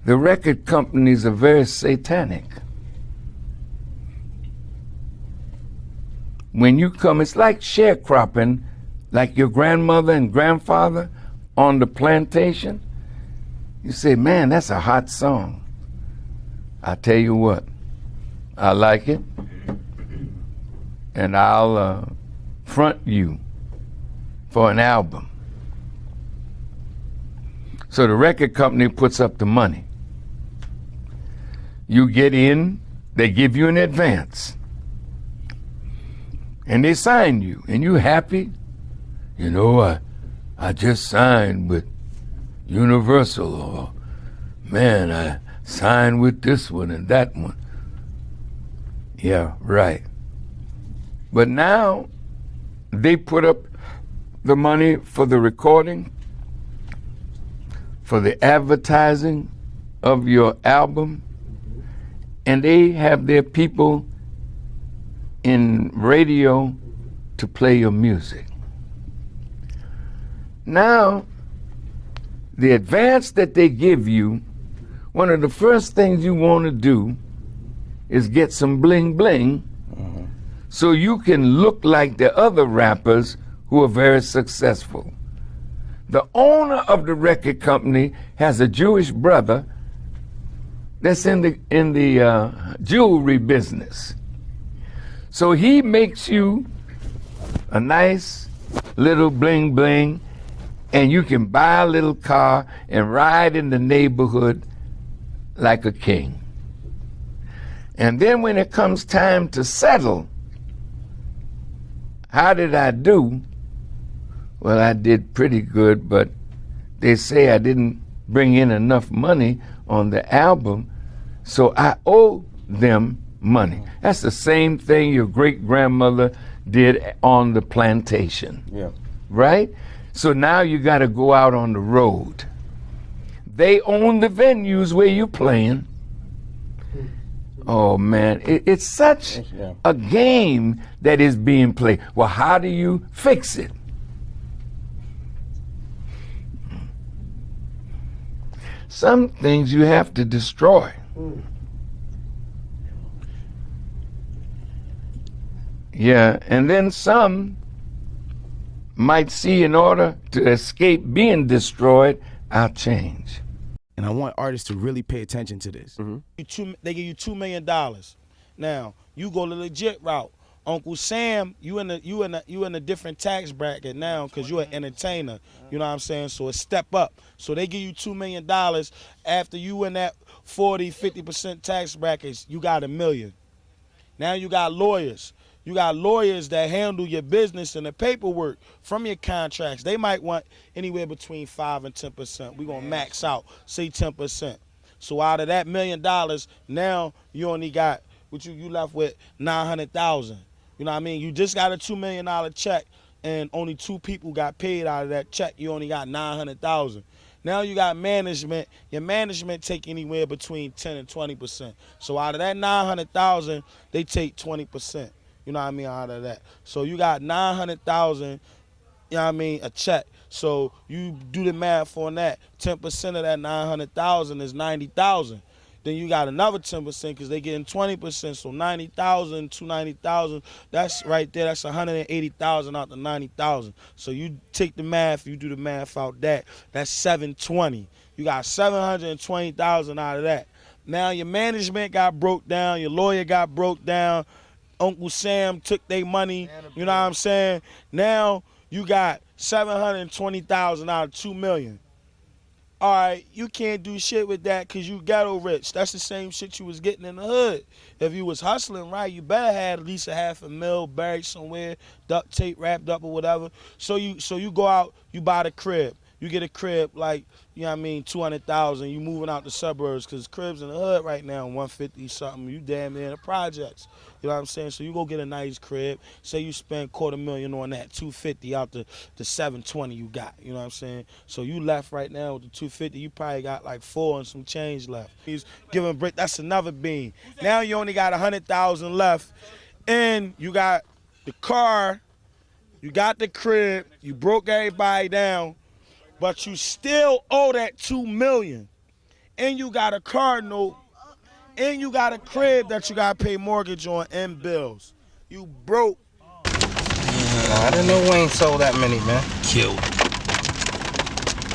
the record companies are very satanic. When you come, it's like sharecropping, like your grandmother and grandfather on the plantation. You say, man, that's a hot song. I tell you what, I like it, and I'll front you for an album. So the record company puts up the money. You get in, they give you an advance, and they sign you, and you happy. You know, I just signed with Universal, or man, I signed with this one and that one. Yeah, right. But now they put up the money for the recording, for the advertising of your album, and they have their people in radio to play your music. Now, the advance that they give you, one of the first things you want to do is get some bling bling so you can look like the other rappers who are very successful. The owner of the record company has a Jewish brother that's in the jewelry business. So he makes you a nice little bling bling, and you can buy a little car and ride in the neighborhood like a king. And then when it comes time to settle, how did I do? Well, I did pretty good, but they say I didn't bring in enough money on the album, so I owe them money. That's the same thing your great-grandmother did on the plantation, right? So now you got to go out on the road. They own the venues where you're playing. Oh man, it's such a game that is being played. Well, how do you fix it? Some things you have to destroy. Yeah, and then some might see in order to escape being destroyed, I'll change. And I want artists to really pay attention to this. They give you $2 million. Now, you go the legit route. Uncle Sam, you in a different tax bracket now because you're an entertainer. You know what I'm saying? So it's step up. So they give you $2 million. After you in that 40-50% tax brackets, you got $1 million. Now you got lawyers. You got lawyers that handle your business and the paperwork from your contracts. They might want anywhere between 5 and 10%. We're gonna max out, say 10%. So out of that $1 million, now you only got what you left with $900,000. You know what I mean? You just got a $2 million check, and only 2 people got paid out of that check. You only got $900,000. Now you got management. Your management take anywhere between 10 and 20%. So out of that $900,000, they take 20%. You know what I mean, out of that. So you got $900,000, you know what I mean, a check. So you do the math on that. 10% of that $900,000 is $90,000. Then you got another 10% because they getting 20%. So $90,000, $290,000. That's right there. That's $180,000 out the $90,000. So you take the math. You do the math out that. That's $720,000. You got $720,000 out of that. Now your management got broke down. Your lawyer got broke down. Uncle Sam took their money, you know what I'm saying? Now you got $720,000 out of $2 million. All right, you can't do shit with that because you ghetto rich. That's the same shit you was getting in the hood. If you was hustling right, you better have at least $500,000 buried somewhere, duct tape wrapped up or whatever. So you go out, you buy the crib. You get a crib like, you know what I mean, $200,000. You moving out the suburbs because cribs in the hood right now, 150 something. You damn near in the projects. You know what I'm saying? So you go get a nice crib. Say you spend $250,000 on that, $250,000 out the $720,000 you got. You know what I'm saying? So you left right now with the $250,000. You probably got like $4 and some change left. He's giving a break. That's another bean. Now you only got $100,000 left, and you got the car, you got the crib, you broke everybody down. But you still owe that $2 million. and you got a car note, and you got a crib that you got to pay mortgage on and bills. You broke. I didn't know Wayne sold that many, man. Killed.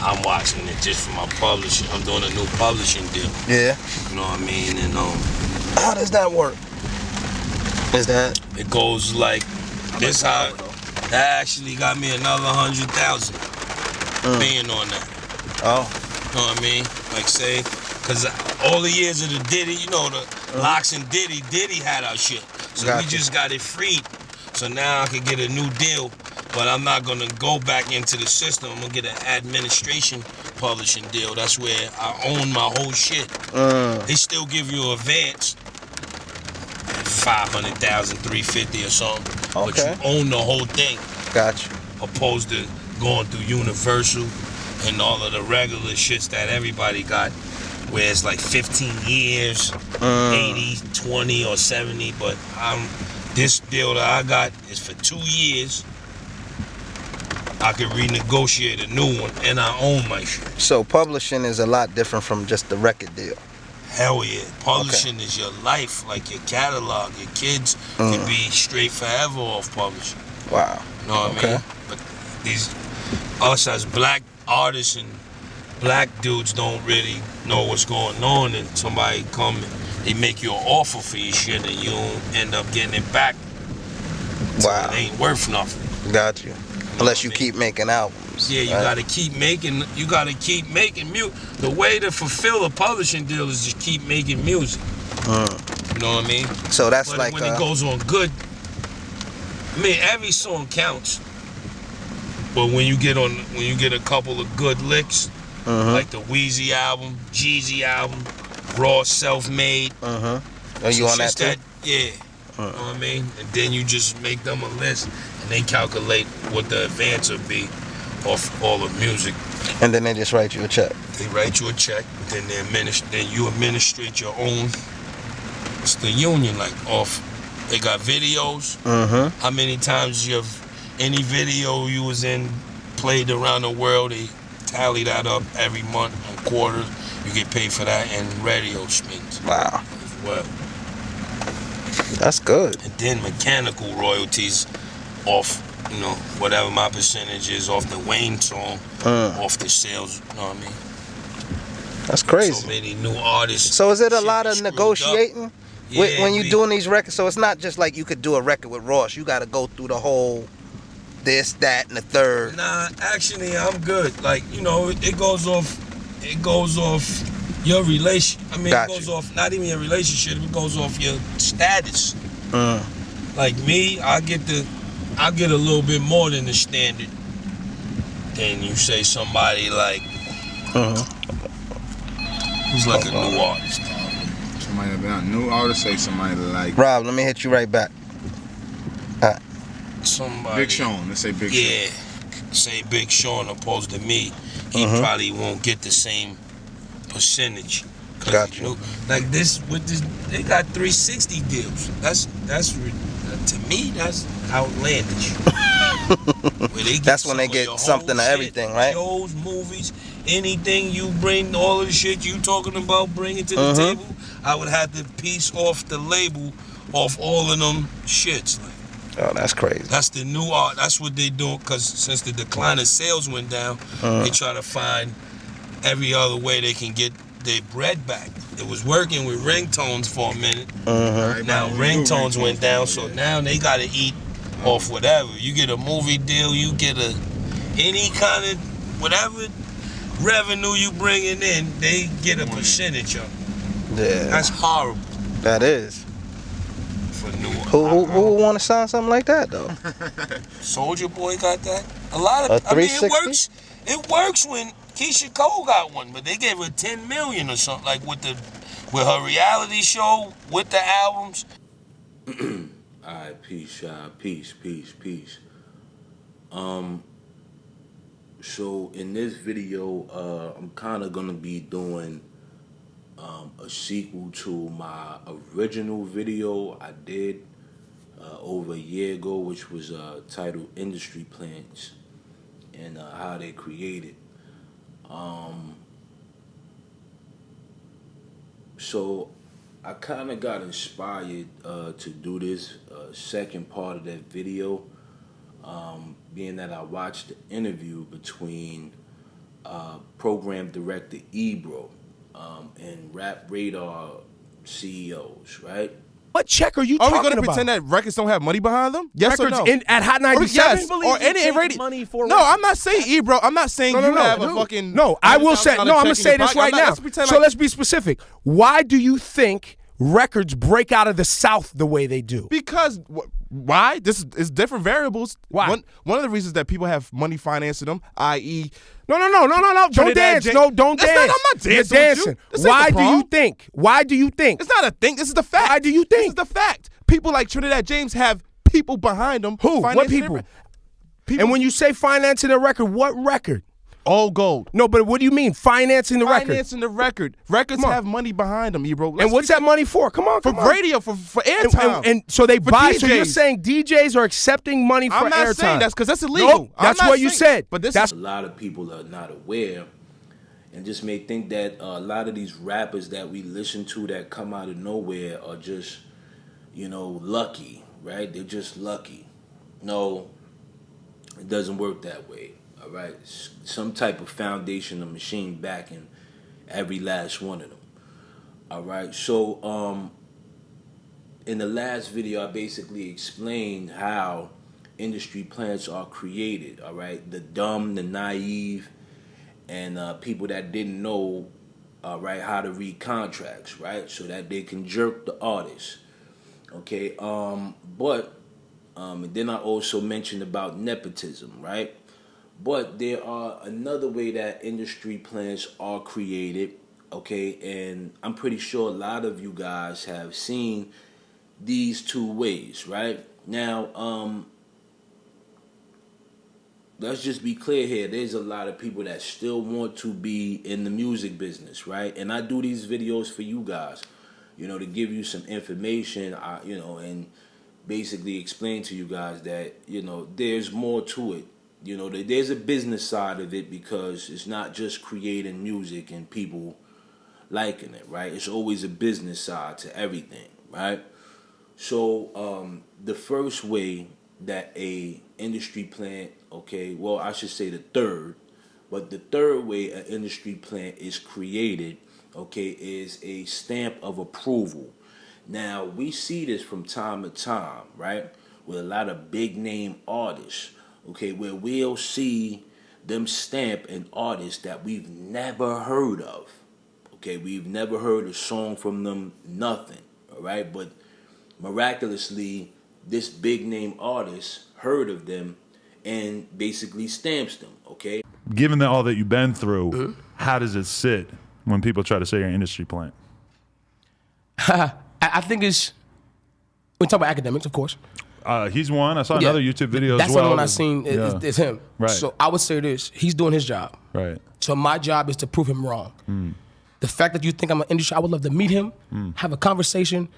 I'm watching it just for my publishing. I'm doing a new publishing deal. Yeah. You know what I mean? And How does that work? Is that? it goes like this. How that actually got me another 100,000 being on that. Oh. You know what I mean? Like say, cause all the years of the Diddy, you know, the Locks and Diddy had our shit. So we just got it freed. So now I can get a new deal, but I'm not gonna go back into the system. I'm gonna get an administration publishing deal. That's where I own my whole shit. They still give you advance, 500,000, 350 or something. But you own the whole thing. Gotcha. Opposed to going through Universal and all of the regular shits that everybody got, where it's like 15 years, 80, 20 or 70, but this deal that I got is for 2 years. I can renegotiate a new one, and I own my shit. So publishing is a lot different from just the record deal. Hell yeah. Publishing is your life, like your catalog. Your kids can be straight forever off publishing. Wow. You know what I mean? But us as black artists and black dudes don't really know what's going on, and somebody come and they make you an offer for your shit and you don't end up getting it back. Wow. It ain't worth nothing. Got you. Unless you keep making albums. Yeah, you gotta keep making music. The way to fulfill a publishing deal is just keep making music. You know what I mean? So that's but like when it goes on good, I mean every song counts. But when you get a couple of good licks, like the Wheezy album, Jeezy album, Raw Self-Made. Are you on that too? Yeah. You know what I mean? And then you just make them a list and they calculate what the advance will be off all the music. And then they just write you a check. They write you a check, then you administrate your own. It's the union, like off. They got videos. How many times any video you was in played around the world, they tally that up every month and quarters. You get paid for that, and radio spins. Wow. As well. That's good. And then mechanical royalties off, whatever my percentage is off the Wayne song, off the sales, you know what I mean? That's crazy. So many new artists. So is it a lot of negotiating when you doing these records? So it's not just like you could do a record with Ross. You got to go through the whole this, that, and the third. Nah, actually, I'm good. Like, it goes off your relation. I mean, it goes off not even your relationship. It goes off your status. Like me, I get a little bit more than the standard. Then you say somebody like who's like a new artist. Somebody about new artist, say somebody like Rob. Let me hit you right back. Somebody. Big Sean. Let's say Big Sean. Yeah, say Big Sean opposed to me. He probably won't get the same percentage. Got you. Like this with this, they got 360 deals. That's to me that's outlandish. That's when they get something of everything, right? Shows, movies, anything you bring, all of the shit you talking about, bring it to the table. I would have to piece off the label off all of them shits. Like, oh, that's crazy. that's the new art. That's what they do. Cause since the decline of sales went down, they try to find every other way they can get their bread back. It was working with ringtones for a minute. Now ringtones went down, so now they gotta eat off whatever. You get a movie deal, you get any kind of whatever revenue you bringing in, they get a percentage of it. Yeah. That's horrible. That is. For new. Who would want to sign something like that though? Soldier Boy got that. A lot of. A 360? It works when Keisha Cole got one, but they gave her 10 million or something, like with her reality show, with the albums. Alright, peace, y'all. Peace. So in this video, I'm kind of gonna be doing a sequel to my original video I did over a year ago, which was titled Industry Plants and how they created. So I kind of got inspired to do this second part of that video, being that I watched the interview between program director Ebro and Rap Radar CEOs, right? What check are you Are we talking going to about? pretend that records don't have money behind them? Yes Records or no? at Hot 97? Yes, or any radio. money for No, I'm not saying Ebro. I'm not saying you have a fucking. No, I will say. $100,000 No, I'm gonna check in say your this pocket. right now. So let's be specific. Why do you think records break out of the South the way they do? Because why? This is different variables. Why? One of the reasons that people have money financing them, i.e. No. Don't Trinidad dance. No, don't That's dance. not- I'm not dancing You're with you. dancing. This ain't Why the do you problem. think? Why do you think? It's not a thing. This is the fact. Why do you think? This is the fact. People like Trinidad James have people behind them. Who? What financing people? their- People. And when you say financing a record, what record? All gold. No, but what do you mean financing the record? Financing the record. Records Come on. have money behind them, Ebro. And what's that money for? Come on, For come on. radio, for airtime. And so they For buy. So you're DJs. saying DJs are accepting money for I'm not airtime? saying that's because that's illegal. Nope, I'm that's not what you saying- said. But this That's A lot of people are not aware and just may think that a lot of these rappers that we listen to that come out of nowhere are just, lucky, right? They're just lucky. No, it doesn't work that way, all right? Some type of foundation or machine backing every last one of them, all right? So, in the last video, I basically explained how industry plants are created, all right? The dumb, the naive, and people that didn't know, right, how to read contracts, right? So that they can jerk the artist, okay? But then I also mentioned about nepotism, right? But there are another way that industry plants are created, okay? And I'm pretty sure a lot of you guys have seen these two ways, right? Now, let's just be clear here. There's a lot of people that still want to be in the music business, right? And I do these videos for you guys, to give you some information, and basically explain to you guys that, there's more to it. There's a business side of it because it's not just creating music and people liking it, right? It's always a business side to everything, right? So the first way that a industry plant, I should say the third, but the third way an industry plant is created, is a stamp of approval. Now, we see this from time to time, right, with a lot of big name artists, where we'll see them stamp an artist that we've never heard of, we've never heard a song from them, nothing, all right, but miraculously, this big name artist heard of them and basically stamps them, okay? Given all that you've been through, how does it sit when people try to say you're an industry plant? I think it's. We talk about academics, of course. He's one. I saw another YouTube video That's as well. the one I seen. Is him. Right. So I would say this: he's doing his job. Right. So my job is to prove him wrong. The fact that you think I'm an industry, I would love to meet him, have a conversation,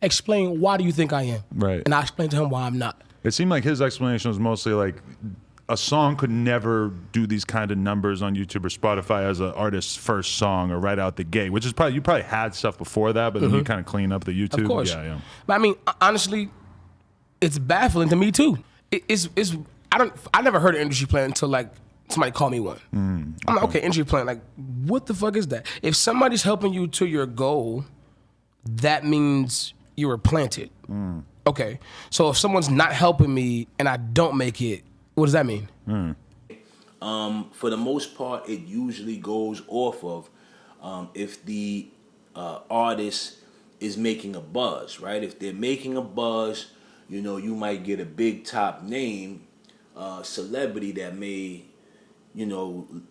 explain why do you think I am, Right. and I explain to him why I'm not. It seemed like his explanation was mostly like a song could never do these kind of numbers on YouTube or Spotify as an artist's first song or right out the gate, which is probably, you probably had stuff before that, but then you kind of clean up the YouTube. Of course. Yeah. But I mean, honestly, it's baffling to me too. I never heard of industry plan until like somebody called me one. I'm like, okay, industry plan, like what the fuck is that? If somebody's helping you to your goal, that means you were planted. Okay, so if someone's not helping me and I don't make it, what does that mean? For the most part, it usually goes off of if the artist is making a buzz, right? If they're making a buzz, you might get a big top name celebrity that may,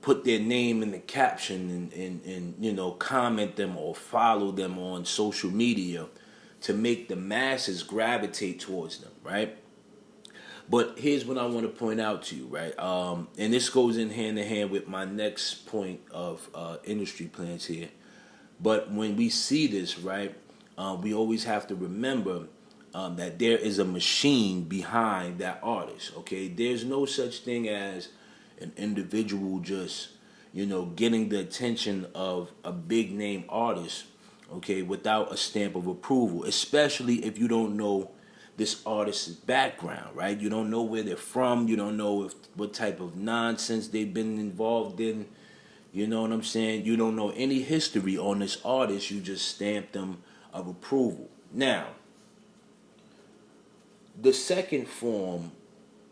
put their name in the caption and comment them or follow them on social media to make the masses gravitate towards them, right? But here's what I want to point out to you, right? And this goes in hand with my next point of industry plans here. But when we see this, right, we always have to remember that there is a machine behind that artist, okay? There's no such thing as an individual just, getting the attention of a big name artist, okay, without a stamp of approval, especially if you don't know this artist's background, right? You don't know where they're from. You don't know what type of nonsense they've been involved in. You know what I'm saying? You don't know any history on this artist. You just stamp them of approval. Now, the second form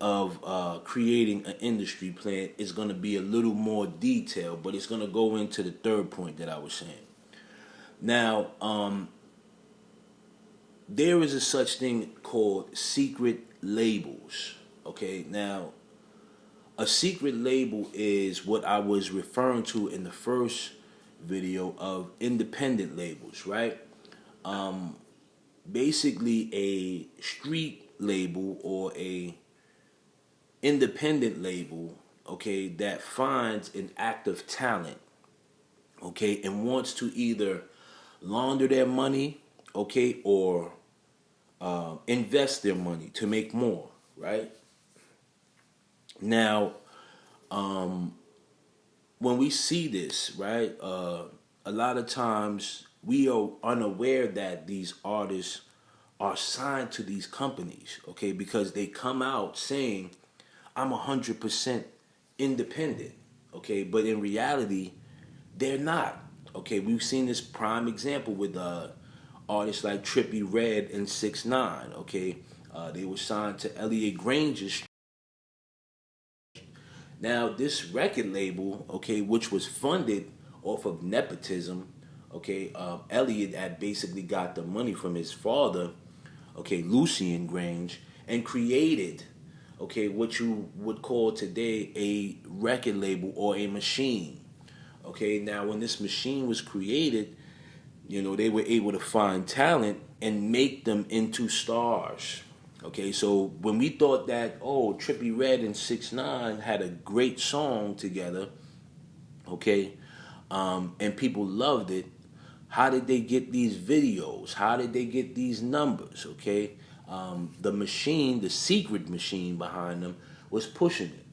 of creating an industry plan is going to be a little more detailed, but it's going to go into the third point that I was saying. Now, there is a such thing called secret labels. Okay, now a secret label is what I was referring to in the first video of independent labels, right? Basically a street label or a independent label, okay, that finds an active talent, okay, and wants to either launder their money, okay, or invest their money to make more, right? Now, when we see this, right, a lot of times we are unaware that these artists are signed to these companies, okay, because they come out saying, I'm 100% independent, okay, but in reality, they're not, okay. We've seen this prime example with artists like Trippie Redd and 6ix9ine, okay. They were signed to Elliot Granger's. Now, this record label, okay, which was funded off of nepotism, okay, Elliot had basically got the money from his father, okay, Lucien Grange, and created, okay, what you would call today a record label or a machine. Okay, now when this machine was created, you know, they were able to find talent and make them into stars. Okay, so when we thought that, oh, Trippie Redd and 6ix9ine had a great song together, okay, and people loved it, how did they get these videos? How did they get these numbers, okay? The machine, the secret machine behind them was pushing it,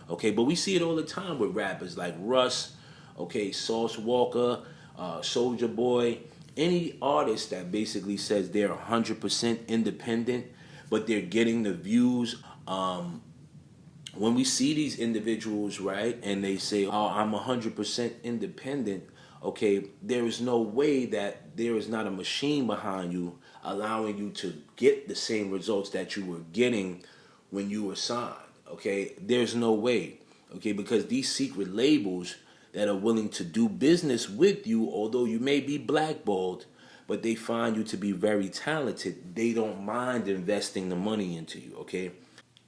okay? But we see it all the time with rappers like Russ, okay, Sauce Walker, Soulja Boy, any artist that basically says they're 100% independent, but they're getting the views. When we see these individuals, right, and they say, oh, I'm 100% independent, okay, there is no way that there is not a machine behind you allowing you to get the same results that you were getting when you were signed, okay? There's no way, okay, because these secret labels that are willing to do business with you, although you may be blackballed, but they find you to be very talented, they don't mind investing the money into you, okay?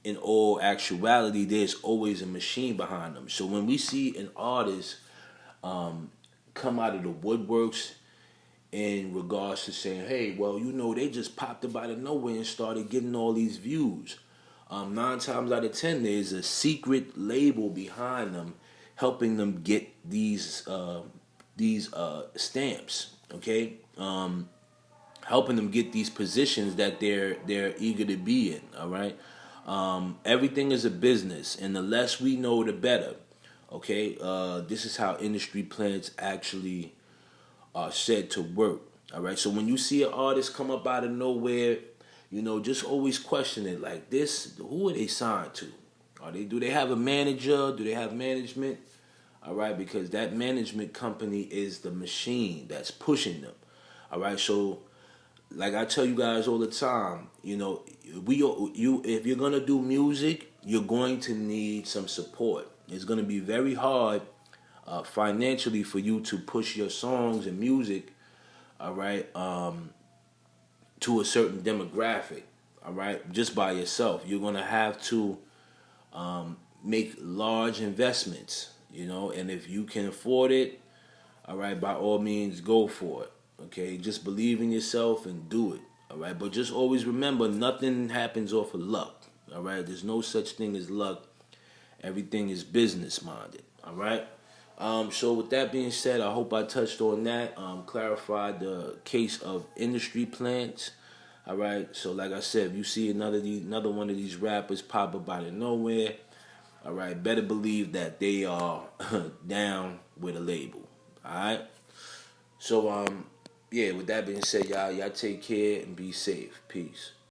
In all actuality, there's always a machine behind them. So when we see an artist come out of the woodworks in regards to saying, hey, well, you know, they just popped up out of nowhere and started getting all these views. 9 times out of 10, there's a secret label behind them helping them get these stamps, okay? Helping them get these positions that they're eager to be in, all right? Everything is a business, and the less we know, the better, okay? This is how industry plans actually are said to work, all right? So when you see an artist come up out of nowhere, you know, just always question it like this: who are they signed to? Do they have a manager? Do they have management? All right, because that management company is the machine that's pushing them. All right, so like I tell you guys all the time, you know, if you're gonna do music, you're going to need some support. It's gonna be very hard financially for you to push your songs and music, all right, to a certain demographic, all right, just by yourself. You're gonna have to make large investments, you know, and if you can afford it, all right, by all means, go for it. Okay, just believe in yourself and do it. All right, but just always remember, nothing happens off of luck. All right, there's no such thing as luck. Everything is business minded. All right. So with that being said, I hope I touched on that. Clarified the case of industry plants. All right. So like I said, if you see another one of these rappers pop up out of nowhere, all right, better believe that they are down with a label. All right. So yeah, with that being said, y'all take care and be safe. Peace.